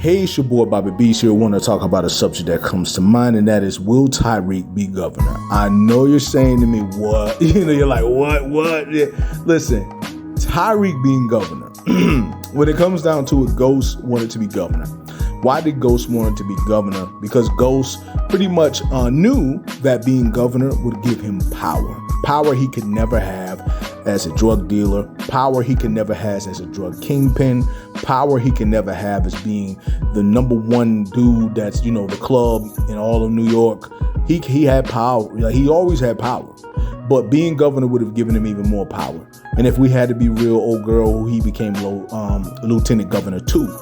Hey, it's your boy Bobby Beast here. I want to talk about a subject that comes to mind, and that is, will Tariq be governor? I know you're saying to me, what? You're like, what? Yeah. Listen, Tariq being governor, when it comes down to it, Ghost wanted to be governor. Why did Ghost want to be governor? Because Ghost pretty much knew that being governor would give him power. Power he could never have as a drug dealer. Power he could never have as a drug kingpin. Power he can never have as being the number one dude that's, the club in all of New York. He had power. He always had power. But being governor would have given him even more power. And if we had to be real, old girl who he became lieutenant governor too,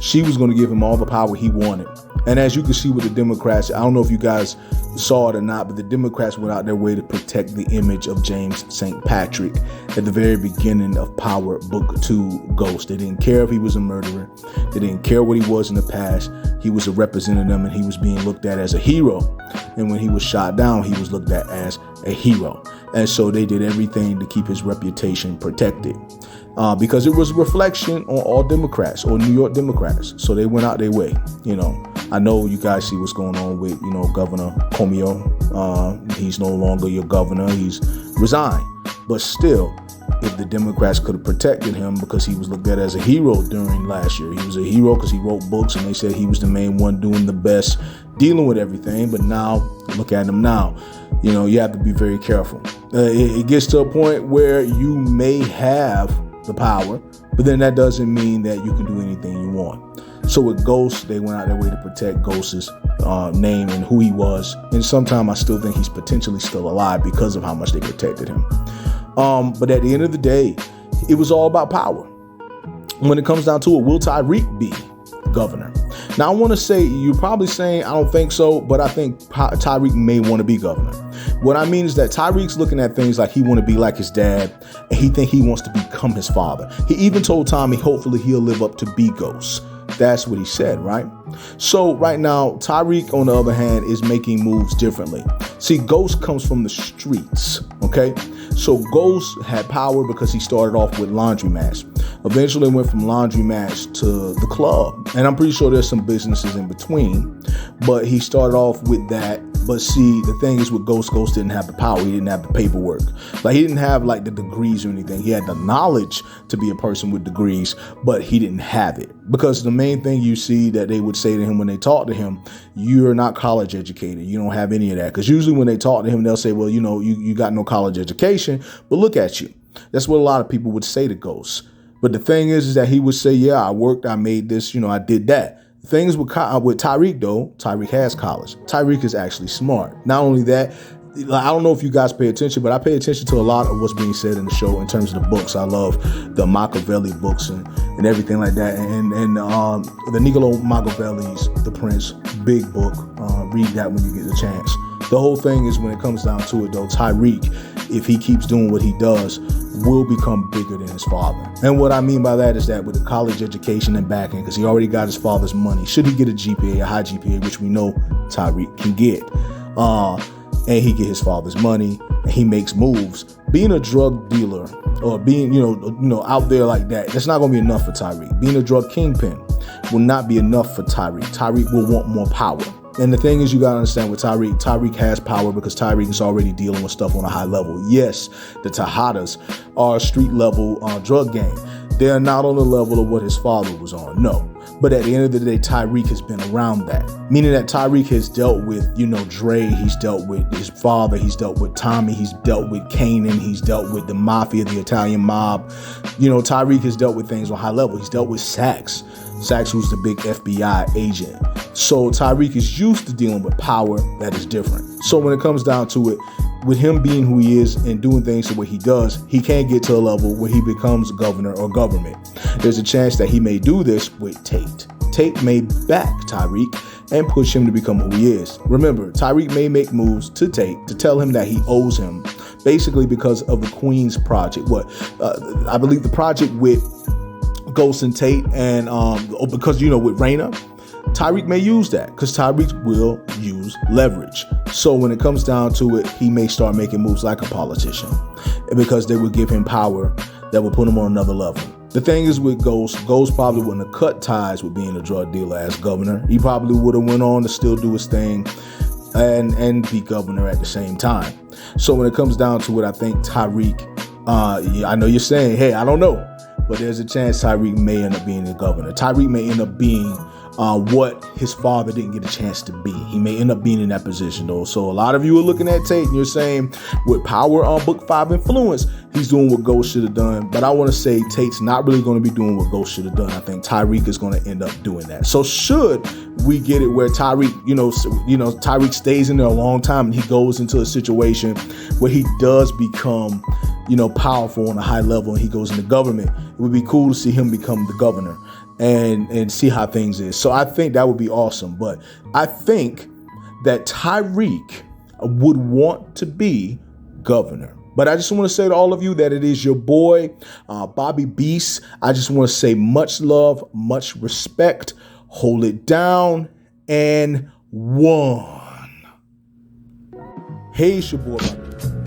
she was going to give him all the power he wanted. And as you can see with the Democrats, I don't know if you guys saw it or not, but the Democrats went out their way to protect the image of James St. Patrick at the very beginning of Power Book 2 Ghost. They didn't care if he was a murderer. They didn't care what he was in the past. He was a representative and he was being looked at as a hero. And when he was shot down, he was looked at as a hero. And so they did everything to keep his reputation protected. Because it was a reflection on all Democrats or New York Democrats. So they went out their way. I know you guys see what's going on with, Governor Cuomo. He's no longer your governor. He's resigned. But still, if the Democrats could have protected him because he was looked at as a hero during last year. He was a hero because he wrote books and they said he was the main one doing the best, dealing with everything. But now, look at him now. You have to be very careful. It gets to a point where you may have the power, but then that doesn't mean that you can do anything you want. So with Ghost, they went out their way to protect Ghost's name and who he was. And sometimes I still think he's potentially still alive because of how much they protected him. But at the end of the day, it was all about power. When it comes down to it, will Tariq be governor? Now, I want to say, you're probably saying, I don't think so, but I think Tariq may want to be governor. What I mean is that Tariq's looking at things like he want to be like his dad, and he think he wants to become his father. He even told Tommy, hopefully he'll live up to be Ghost. That's what he said, right? So right now, Tariq, on the other hand, is making moves differently. See, Ghost comes from the streets, okay? So Ghost had power because he started off with laundromats. Eventually went from laundromats to the club. And I'm pretty sure there's some businesses in between. But he started off with that. But see, the thing is with Ghost didn't have the power. He didn't have the paperwork. Like, he didn't have like the degrees or anything. He had the knowledge to be a person with degrees, but he didn't have it. Because the main thing you see that they would say to him when they talk to him, you're not college educated. You don't have any of that. Because usually when they talk to him, they'll say, well, you got no college education, but look at you. That's what a lot of people would say to Ghost. But the thing is that he would say, yeah, I worked, I made this, I did that. Things with Tariq, though, Tariq has college. Tariq is actually smart. Not only that, I don't know if you guys pay attention, but I pay attention to a lot of what's being said in the show in terms of the books. I love the Machiavelli books and everything like that. And the Niccolo Machiavelli's The Prince, big book. Read that when you get the chance. The whole thing is, when it comes down to it, though, Tariq, if he keeps doing what he does, will become bigger than his father. And what I mean by that is that with a college education and backing, because he already got his father's money, should he get a GPA, a high GPA, which we know Tariq can get, and he get his father's money, and he makes moves, being a drug dealer or being, out there like that, that's not going to be enough for Tariq. Being a drug kingpin will not be enough for Tariq. Tariq will want more power. And the thing is, you got to understand with Tariq has power because Tariq is already dealing with stuff on a high level. Yes, the Tejadas are a street level drug gang. They're not on the level of what his father was on. No. But at the end of the day, Tariq has been around that. Meaning that Tariq has dealt with, Dre, he's dealt with his father, he's dealt with Tommy, he's dealt with Kanan, he's dealt with the mafia, the Italian mob. Tariq has dealt with things on high level. He's dealt with Sachs. Sachs was the big FBI agent. So Tariq is used to dealing with power that is different. So when it comes down to it, with him being who he is and doing things the way he does, he can't get to a level where he becomes governor or government. There's a chance that he may do this with Tate. Tate may back Tariq and push him to become who he is. Remember, Tariq may make moves to Tate to tell him that he owes him, basically because of the Queen's project. I believe the project with Ghost and Tate, and because with Raina, Tariq may use that because Tariq will use leverage. So when it comes down to it, he may start making moves like a politician, because they would give him power that will put him on another level. The thing is with Ghost probably wouldn't have cut ties with being a drug dealer as governor. He probably would have went on to still do his thing and be governor at the same time. So when it comes down to it, I think Tariq, I know you're saying, hey, I don't know, but there's a chance Tariq may end up being the governor. Tariq may end up being what his father didn't get a chance to be. He may end up being in that position, though. So a lot of you are looking at Tate and you're saying with power on Book 5 influence, he's doing what Ghost should have done. But I want to say Tate's not really going to be doing what Ghost should have done. I think Tariq is going to end up doing that. So should we get it where Tariq, Tariq stays in there a long time and he goes into a situation where he does become, powerful on a high level and he goes into government, it would be cool to see him become the governor and see how things is. So I think that would be awesome. But I think that Tariq would want to be governor. But I just want to say to all of you that it is your boy, Bobby Beast. I just want to say much love, much respect. Hold it down. And one. Hey, it's your boy, Bobby.